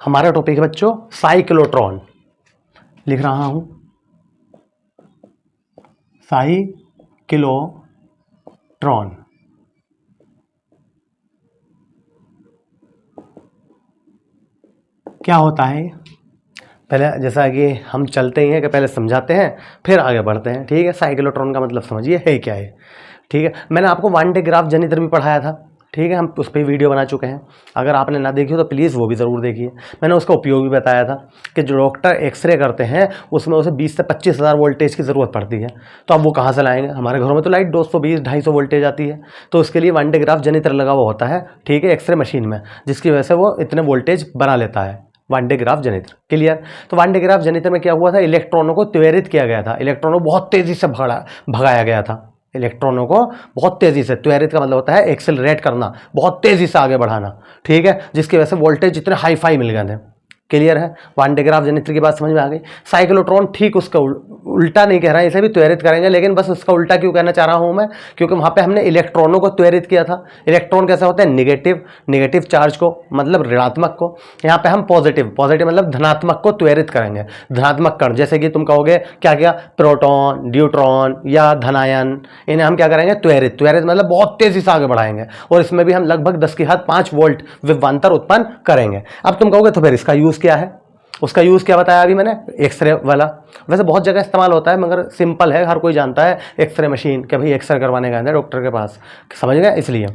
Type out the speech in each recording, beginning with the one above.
हमारा टॉपिक है बच्चों साइक्लोट्रॉन। लिख रहा हूं साइक्लोट्रॉन। क्या होता है, पहले जैसा कि हम चलते ही हैं कि पहले समझाते हैं फिर आगे बढ़ते हैं। ठीक है, साइक्लोट्रॉन का मतलब समझिए है क्या है। ठीक है, मैंने आपको वन डे ग्राफ जनित्र भी पढ़ाया था। ठीक है, हम उस पर वीडियो बना चुके हैं। अगर आपने ना देखी हो तो प्लीज़ वो भी ज़रूर देखिए। मैंने उसका उपयोग भी बताया था कि जो डॉक्टर एक्सरे करते हैं उसमें उसे 20 से 25 हज़ार वोल्टेज की ज़रूरत पड़ती है। तो अब वो कहाँ से लाएंगे, हमारे घरों में तो लाइट 220-250 वोल्टेज आती है। तो उसके लिए वन डे ग्राफ जनित्र लगा हुआ होता है, ठीक है, एक्सरे मशीन में, जिसकी वजह से वो इतने वोल्टेज बना लेता है। वन डे ग्राफ जनित्र क्लियर। तो वन डे ग्राफ जनित्र में क्या हुआ था, इलेक्ट्रॉनों को त्वरित किया गया था, इलेक्ट्रॉनों को बहुत तेजी से भगाया गया था। इलेक्ट्रॉनों को बहुत तेजी से, त्वरित का मतलब होता है एक्सेलरेट करना, बहुत तेजी से आगे बढ़ाना। ठीक है, जिसकी वजह से वोल्टेज इतने हाई फाई मिल गए थे। क्लियर है, वन डे ग्राफ जनित्र की बात समझ में आ गई। साइक्लोट्रॉन ठीक उसका उल्टा नहीं कह रहा है, इसे भी त्वरित करेंगे, लेकिन बस उसका उल्टा क्यों कहना चाह रहा हूं मैं, क्योंकि वहां पे हमने इलेक्ट्रॉनों को त्वरित किया था। इलेक्ट्रॉन कैसे होते हैं, नेगेटिव चार्ज को, मतलब ऋणात्मक को। यहाँ पे हम पॉजिटिव मतलब धनात्मक को त्वरित करेंगे। धनात्मक कण, जैसे कि तुम कहोगे क्या क्या, प्रोटॉन, ड्यूट्रॉन या धनायन, इन्हें हम क्या करेंगे, त्वरित मतलब बहुत तेजी से आगे बढ़ाएंगे। और इसमें भी हम लगभग 10⁵ विभवांतर विभवांतर उत्पन्न करेंगे। अब तुम कहोगे तो फिर इसका यूज क्या है, उसका यूज क्या बताया अभी मैंने, एक्सरे वाला। वैसे बहुत जगह इस्तेमाल होता है, मगर सिंपल है, हर कोई जानता है एक्सरे मशीन, कि भाई एक्सरे करवाने गए थे डॉक्टर के पास, समझ गए। इसलिए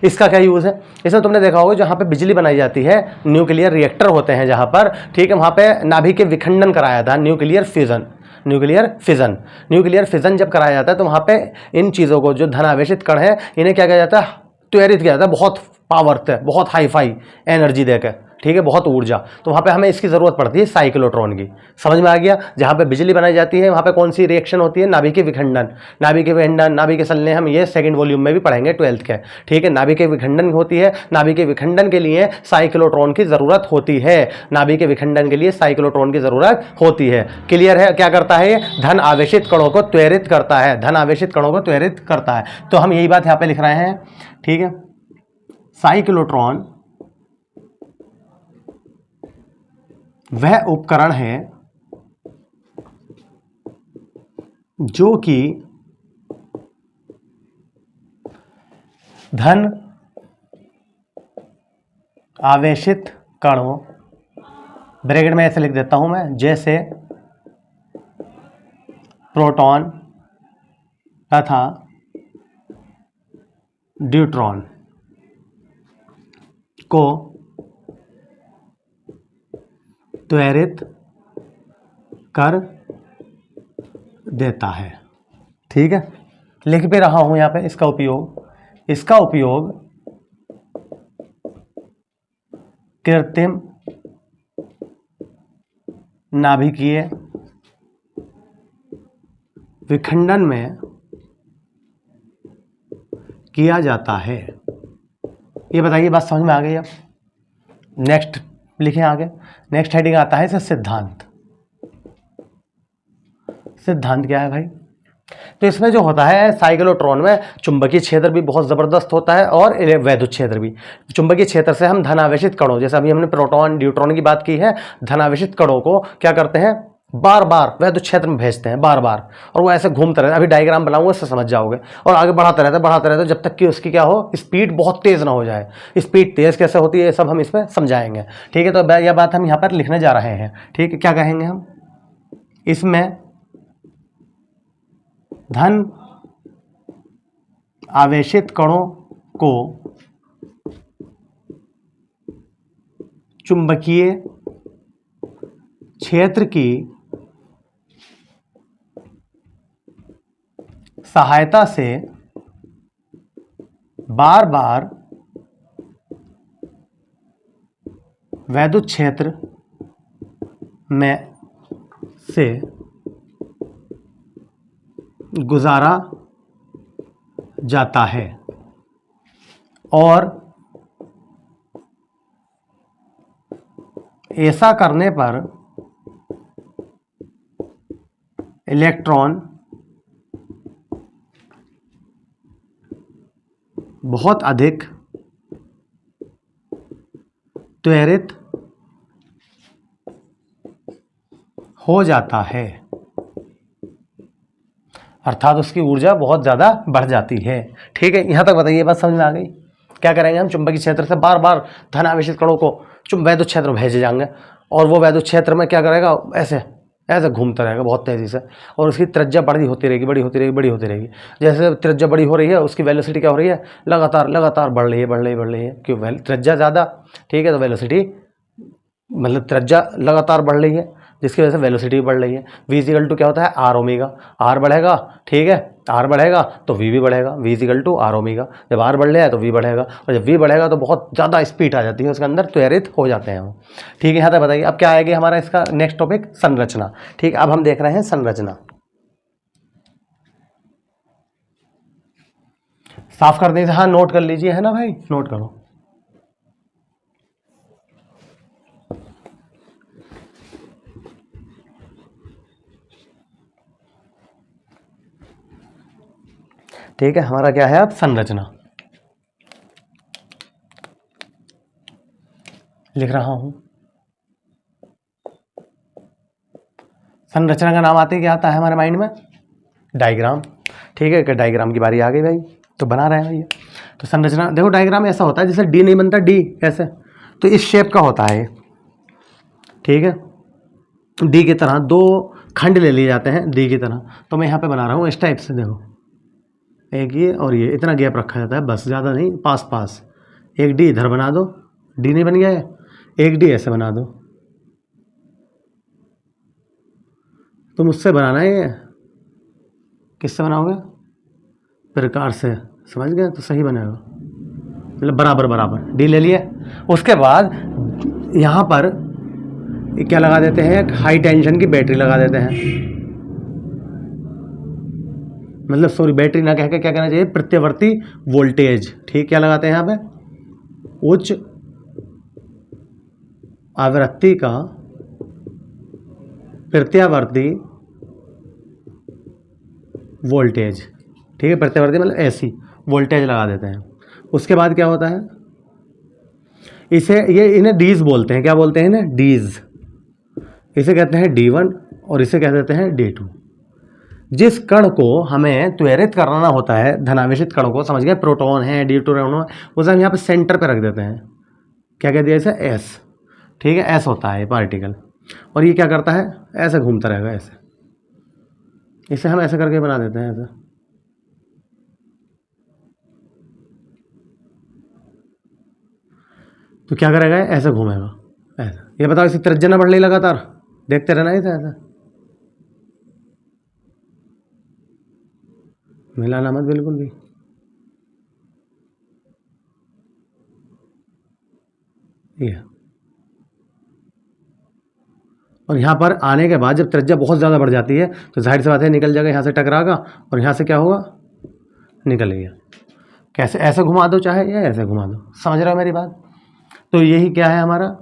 इसका क्या यूज है, इसमें तुमने देखा होगा जहां पे बिजली बनाई जाती है, न्यूक्लियर रिएक्टर होते हैं जहां पर, ठीक है, वहां पे नाभिक के विखंडन कराया था, न्यूक्लियर फिजन जब कराया जाता है तो वहां पे इन चीजों को, जो धनावेशित कण है, इन्हें क्या किया जाता है, त्वरित किया जाता है, बहुत पावर से, बहुत हाई फाई एनर्जी देकर, ठीक है, बहुत ऊर्जा। तो वहां पे हमें इसकी जरूरत पड़ती है साइक्लोट्रॉन की। समझ में आ गया, जहां पे बिजली बनाई जाती है वहां पे कौन सी रिएक्शन होती है, नाभिकीय विखंडन। नाभिकीय संलयन हम ये सेकंड वॉल्यूम में भी पढ़ेंगे 12th के। ठीक है, नाभिकीय विखंडन होती है, नाभिकीय विखंडन के लिए साइक्लोट्रॉन की जरूरत होती है, नाभिकीय विखंडन के लिए साइक्लोट्रॉन की जरूरत होती है। क्लियर है, क्या करता है, धन आवेशित कणों को त्वरित करता है, धन आवेशित कणों को त्वरित करता है। तो हम यही बात यहां पे लिख रहे हैं। ठीक है, साइक्लोट्रॉन वह उपकरण है जो कि धन आवेशित कणों, ब्रैकेट में ऐसे लिख देता हूं मैं, जैसे प्रोटॉन तथा ड्यूट्रॉन को त्वरित कर देता है। ठीक है, लिख भी रहा हूं यहां पे इसका उपयोग कृत्रिम नाभिकीय विखंडन में किया जाता है। ये बताइए, बात समझ में आ गई। अब नेक्स्ट लिखें आगे, नेक्स्ट हेडिंग आता है इसे सिद्धांत। सिद्धांत क्या है भाई, तो इसमें जो होता है साइक्लोट्रॉन में चुंबकीय क्षेत्र भी बहुत ज़बरदस्त होता है और वैद्युत क्षेत्र भी। चुंबकीय क्षेत्र से हम धनावेशित कणों, जैसे अभी हमने प्रोटॉन ड्यूट्रॉन की बात की है, धनावेशित कणों को क्या करते हैं, बार बार वैद्युत क्षेत्र में भेजते हैं, बार बार, और वो ऐसे घूमते रहते हैं। अभी डायग्राम बनाऊंगा, इससे समझ जाओगे। और आगे बढ़ाते रहते जब तक कि उसकी क्या हो, स्पीड बहुत तेज ना हो जाए। स्पीड तेज कैसे होती है, ये सब हम इसमें समझाएंगे। ठीक है, तो यह बात हम यहाँ पर लिखने जा रहे हैं। ठीक है, क्या कहेंगे हम इसमें, धन आवेशित कणों को चुंबकीय क्षेत्र की सहायता से बार बार वैद्युत क्षेत्र में से गुजारा जाता है और ऐसा करने पर इलेक्ट्रॉन बहुत अधिक त्वरित हो जाता है, अर्थात उसकी ऊर्जा बहुत ज़्यादा बढ़ जाती है। ठीक है, यहाँ तक बताइए, बात समझ में आ गई? क्या करेंगे हम, चुंबकीय क्षेत्र से बार बार धन आवेशित कणों को वैद्युत क्षेत्र में भेजे जाएंगे, और वो वैद्युत क्षेत्र में क्या करेगा, ऐसे ऐसे घूमता रहेगा बहुत तेज़ी से, और उसकी त्रिज्या बड़ी होती रहेगी, बड़ी होती रहेगी, बड़ी होती रहेगी। जैसे त्रिज्या बड़ी हो रही है, उसकी वेलोसिटी क्या हो रही है, लगातार लगातार बढ़ रही है, बढ़ रही है, बढ़ रही है। क्यों, त्रिज्या ज़्यादा, ठीक है, तो वेलोसिटी मतलब त्रिज्या लगातार बढ़ रही है, जिसकी वजह से वेलोसिटी बढ़ रही है। v इक्वल टू क्या होता है, आर ओमेगा। आर बढ़ेगा, ठीक है, आर बढ़ेगा तो v भी बढ़ेगा, v equal to r omega. जब आर बढ़ रहा है तो v बढ़ेगा, और जब v बढ़ेगा तो बहुत ज़्यादा स्पीड आ जाती है, उसके अंदर त्वरित हो जाते हैं वो। ठीक है, यहाँ तक बताइए। अब क्या आएगी हमारा इसका नेक्स्ट टॉपिक, संरचना। ठीक, अब हम देख रहे हैं संरचना। साफ कर दीजिए, हाँ नोट कर लीजिए, है ना भाई, नोट करो। ठीक है, हमारा क्या है अब, संरचना। लिख रहा हूं, संरचना का नाम आते ही क्या आता है हमारे माइंड में, डायग्राम। ठीक है, कि डायग्राम की बारी आ गई भाई, तो बना रहे हैं भैया। तो संरचना देखो, डायग्राम ऐसा होता है जैसे डी नहीं बनता, डी ऐसे, तो इस शेप का होता है। ठीक है, डी की तरह दो खंड ले लिए जाते हैं, डी की तरह। तो मैं यहाँ पे बना रहा हूँ इस टाइप से, देखो एक ये और ये, इतना गैप रखा जाता है बस, ज़्यादा नहीं, पास पास। एक डी इधर बना दो, डी नहीं बन गया है, एक डी ऐसे बना दो। तो मुझसे बनाना है ये, किससे बनाओगे, प्रकार से, समझ गए, तो सही बनेगा, मतलब बराबर बराबर डी ले लिए। उसके बाद यहाँ पर क्या लगा देते हैं, एक हाई टेंशन की बैटरी लगा देते हैं, मतलब सॉरी बैटरी ना कह के क्या कहना चाहिए, प्रत्यावर्ती वोल्टेज। ठीक, क्या लगाते हैं यहाँ पे, उच्च आवृत्ति का प्रत्यावर्ती वोल्टेज। ठीक है, प्रत्यावर्ती मतलब ऐसी वोल्टेज लगा देते हैं। उसके बाद क्या होता है, इसे ये इन्हें डीज बोलते हैं, क्या बोलते हैं इन्हें, डीज। इसे कहते हैं D1 और इसे कह देते हैं D2। जिस कण को हमें त्वरित कराना होता है, धनावेशित कण को, समझ गए, प्रोटॉन है, ड्यूटेरियम है, उसे हम यहाँ पे सेंटर पे रख देते हैं, क्या कह दिया इसे, S। ठीक है, S होता है पार्टिकल, और ये क्या करता है, ऐसे घूमता रहेगा ऐसे, इसे हम ऐसे करके बना देते हैं ऐसे। तो क्या करेगा, ऐसे घूमेगा ऐसा। ये बताओ, इसकी त्रिज्या ना बढ़ रही लगातार, देखते रहना इसे ऐसा, मिलाना मत बिल्कुल भी। ये और यहाँ पर आने के बाद जब त्रिज्या बहुत ज़्यादा बढ़ जाती है तो जाहिर सी बात है निकल जाएगा, यहाँ से टकराएगा और यहाँ से क्या होगा, निकल गया। कैसे, ऐसे घुमा दो चाहे या ऐसे घुमा दो, समझ रहे हो मेरी बात। तो यही क्या है हमारा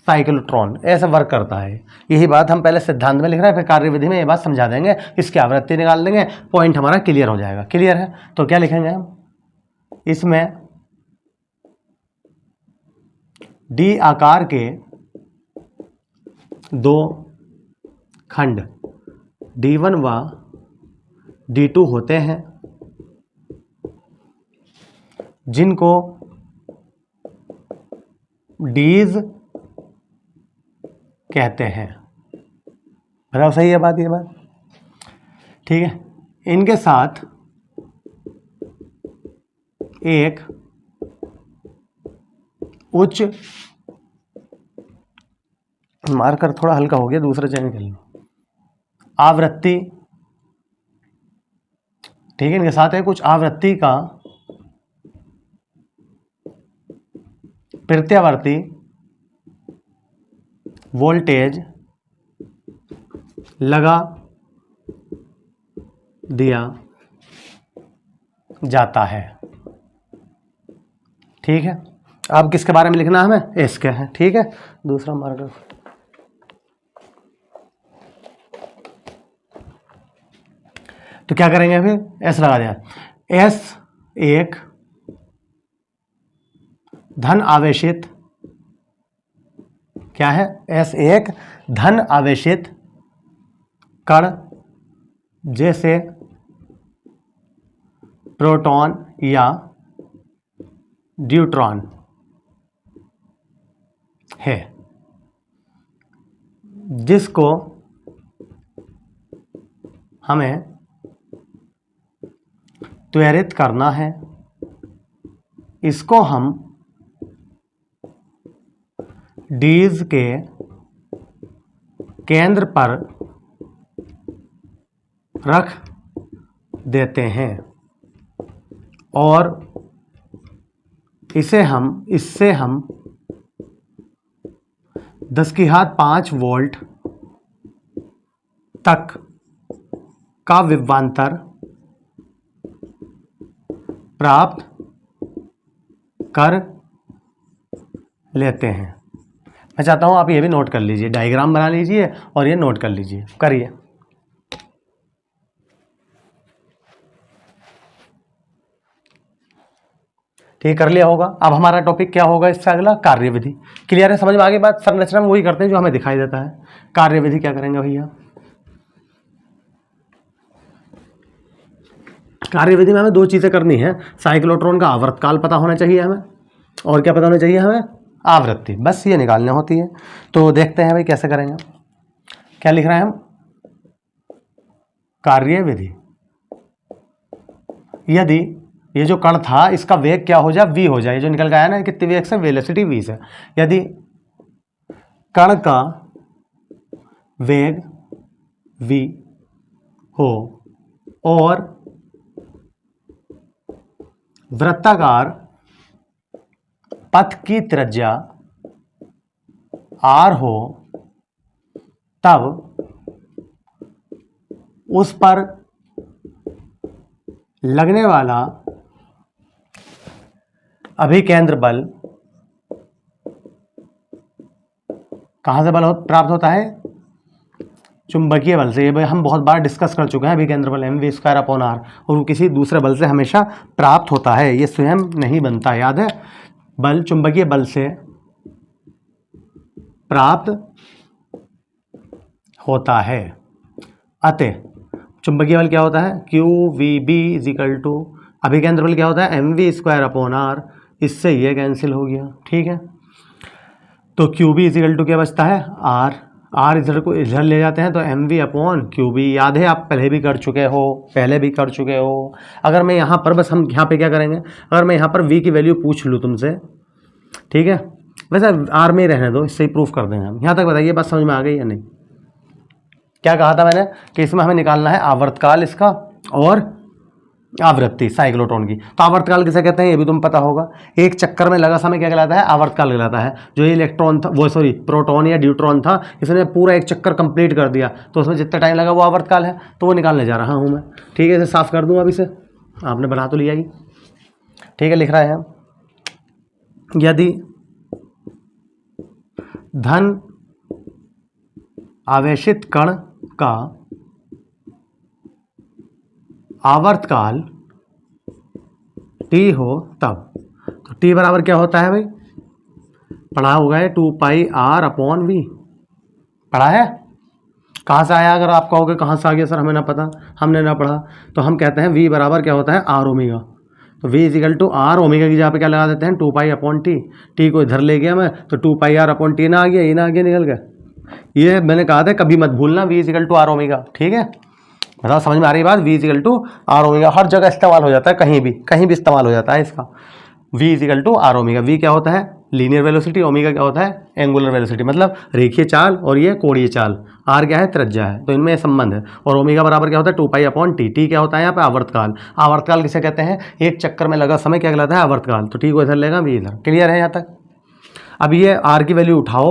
साइक्लोट्रॉन, ऐसा वर्क करता है। यही बात हम पहले सिद्धांत में लिख रहे हैं, फिर कार्यविधि में ये बात समझा देंगे, इसकी आवृत्ति निकाल देंगे, पॉइंट हमारा क्लियर हो जाएगा। क्लियर है, तो क्या लिखेंगे हम, इसमें डी आकार के दो खंड D1 व D2 होते हैं, जिनको डीज कहते हैं। बताओ सही है बात, ये बात ठीक है। इनके साथ एक उच्च, मार्कर थोड़ा हल्का हो गया, दूसरा चेंज कर लो, आवृत्ति। ठीक है, इनके साथ है कुछ आवृत्ति का प्रत्यावर्ती वोल्टेज लगा दिया जाता है। ठीक है, अब किसके बारे में लिखना है हमें, इसके है। ठीक है, दूसरा मार्कर तो क्या करेंगे, फिर एस लगा दिया। एस एक धन आवेशित क्या है, एस एक धन आवेशित कण जैसे प्रोटॉन या न्यूट्रॉन है, जिसको हमें त्वरित करना है। इसको हम डीज के केंद्र पर रख देते हैं और इससे हम 10⁵ वोल्ट तक का विभवांतर प्राप्त कर लेते हैं। मैं चाहता हूं आप ये भी नोट कर लीजिए, डायग्राम बना लीजिए और ये नोट कर लीजिए, करिए। ठीक, कर लिया होगा। अब हमारा टॉपिक क्या होगा इससे अगला, कार्यविधि। क्लियर है, समझ में आ गई बात। संरचना में वही करते हैं जो हमें दिखाई देता है। कार्यविधि क्या करेंगे भैया, कार्यविधि में हमें दो चीजें करनी है। साइक्लोट्रॉन का आवर्तकाल पता होना चाहिए हमें, और क्या पता होना चाहिए हमें, आवृत्ति। बस ये निकालनी होती है। तो देखते हैं भाई कैसे करेंगे। क्या लिख रहे हैं हम, कार्यविधि। यदि ये जो कण था इसका वेग क्या हो जाए, v हो जाए। ये जो निकल गया है ना, कितनी वेग से, वेलोसिटी v से। यदि कण का वेग v हो और वृत्ताकार पथ की त्रिज्या r हो, तब उस पर लगने वाला अभिकेंद्र बल कहाँ से प्राप्त होता है, चुंबकीय बल से। ये हम बहुत बार डिस्कस कर चुके हैं। अभिकेंद्र बल mv²/r, और वो किसी दूसरे बल से हमेशा प्राप्त होता है, ये स्वयं नहीं बनता, याद है। बल चुंबकीय बल से प्राप्त होता है। अतः चुंबकीय बल क्या होता है, QVB अभिकेंद्र बल क्या होता है, mv²/r। इससे ये कैंसिल हो गया, ठीक है। तो QB क्या बचता है, R इधर को इधर ले जाते हैं तो mv/QB। याद है, आप पहले भी कर चुके हो। अगर मैं यहाँ पर, बस हम यहाँ पे क्या करेंगे, अगर मैं यहाँ पर v की वैल्यू पूछ लूँ तुमसे, ठीक है, वैसे R में ही रहने दो, इससे ही प्रूफ कर देंगे हम। यहाँ तक बताइए, बात समझ में आ गई या नहीं। क्या कहा था मैंने कि इसमें हमें निकालना है आवर्तकाल इसका और आवृत्ति साइक्लोट्रॉन की। तो आवर्तकाल किसे कहते हैं ये भी तुम पता होगा। एक चक्कर में लगा समय क्या कहलाता है, आवर्तकाल कहलाता है। जो ये इलेक्ट्रॉन था, प्रोटॉन या न्यूट्रॉन था, इसने पूरा एक चक्कर कंप्लीट कर दिया, तो उसमें जितना टाइम लगा वो आवर्तकाल है। तो वो निकालने जा रहा हूँ मैं, ठीक है। इसे साफ कर दूँ अब, इसे आपने बना तो लिया ही, ठीक है। लिख रहा है, यदि धन आवेशित कण का आवर्तकाल T हो तब, तो T बराबर क्या होता है भाई, पढ़ा होगा है 2πr/v। पढ़ा है, कहाँ से आया, अगर आप कहोगे कहाँ से आ गया सर हमें ना पता, हमने ना पढ़ा, तो हम कहते हैं v बराबर क्या होता है, r ओमेगा। तो v r ओमेगा की जगह पे क्या लगा देते हैं, 2π/t। t को इधर ले गया मैं तो 2πr/t ना आ गया, ये ना आ गया, निकल गया। ये मैंने कहा था कभी मत भूलना, v r ओमेगा, ठीक है। बताओ समझ में आ रही बात। v r ओमेगा हर जगह इस्तेमाल हो जाता है, कहीं भी इस्तेमाल हो जाता है इसका। v r omega. v क्या होता है, लीनियर वेलोसिटी, ओमेगा क्या होता है, एंगुलर वेलोसिटी, मतलब रेखीय चाल, और ये कोणीय चाल। r क्या है, त्रिज्या है, तो इनमें संबंध है। और ओमेगा बराबर क्या होता है, 2π/t। t क्या होता है यहाँ पे, आवर्तकाल। आवर्तकाल किसे कहते हैं, एक चक्कर में लगा समय क्या कहलाता है, आवर्तकाल। तो t को इधर लेगा, v इधर। क्लियर है यहाँ तक। अब ये r की वैल्यू उठाओ,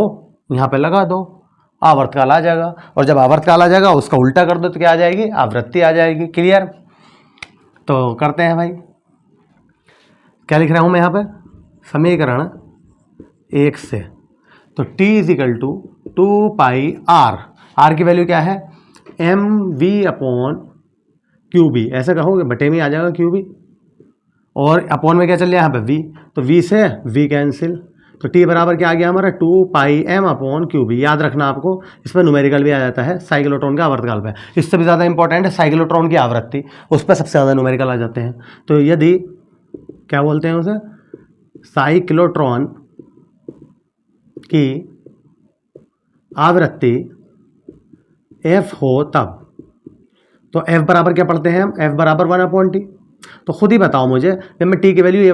यहाँ पे लगा दो, आवर्तकाल आ जाएगा। और जब आवर्तकाल आ जाएगा उसका उल्टा कर दो तो क्या आ जाएगी, आवृत्ति आ जाएगी। क्लियर। तो करते हैं भाई, क्या लिख रहा हूं मैं यहाँ पे, समीकरण 1 से। तो t = 2πr, r की वैल्यू क्या है, mv/QB। ऐसे कहोगे, बटे में आ जाएगा QB, और अपॉन में क्या चल रहा है यहाँ पे v, तो v से v कैंसिल, तो टी बराबर क्या आ गया हमारा 2πm/क्यूब। याद रखना आपको, इसमें न्यूमेरिकल भी आ जाता है साइक्लोट्रॉन के आवर्तकाल पे। इससे भी ज़्यादा इंपॉर्टेंट है साइक्लोट्रॉन की आवृत्ति, उस पर सबसे ज़्यादा न्यूमेरिकल आ जाते हैं। तो यदि क्या बोलते हैं उसे, साइक्लोट्रॉन की आवृत्ति f हो तब, तो f बराबर क्या पढ़ते हैं हम, f बराबर 1/t। तो खुद ही बताओ मुझे, जब मैं t की वैल्यू ये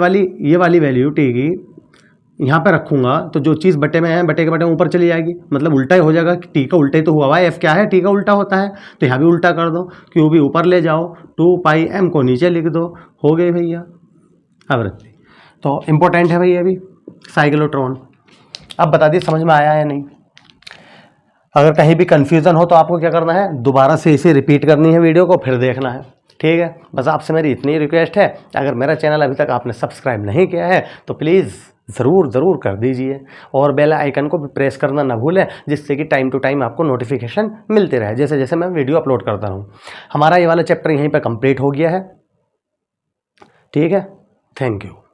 वाली वैल्यू t की यहाँ पे रखूंगा तो जो चीज़ बटे में है, बटे के बटे ऊपर चली जाएगी, मतलब उल्टा ही हो जाएगा। t का उल्टा ही तो हुआ हुआ है, f क्या है, t का उल्टा होता है। तो यहाँ भी उल्टा कर दो, q भी ऊपर ले जाओ, 2πm को नीचे लिख दो, हो गई भैया आवृत्ति। तो इम्पोर्टेंट है भैया अभी साइक्लोट्रॉन। अब बता दिए समझ में आया है नहीं। अगर कहीं भी कन्फ्यूज़न हो तो आपको क्या करना है, दोबारा से इसे रिपीट करनी है वीडियो को, फिर देखना है, ठीक है। बस आपसे मेरी इतनी रिक्वेस्ट है, अगर मेरा चैनल अभी तक आपने सब्सक्राइब नहीं किया है तो प्लीज़ ज़रूर कर दीजिए, और बेल आइकन को भी प्रेस करना ना भूलें, जिससे कि टाइम टू टाइम आपको नोटिफिकेशन मिलते रहे जैसे जैसे मैं वीडियो अपलोड करता रहूँ। हमारा ये वाला चैप्टर यहीं पर कंप्लीट हो गया है, ठीक है। Thank you.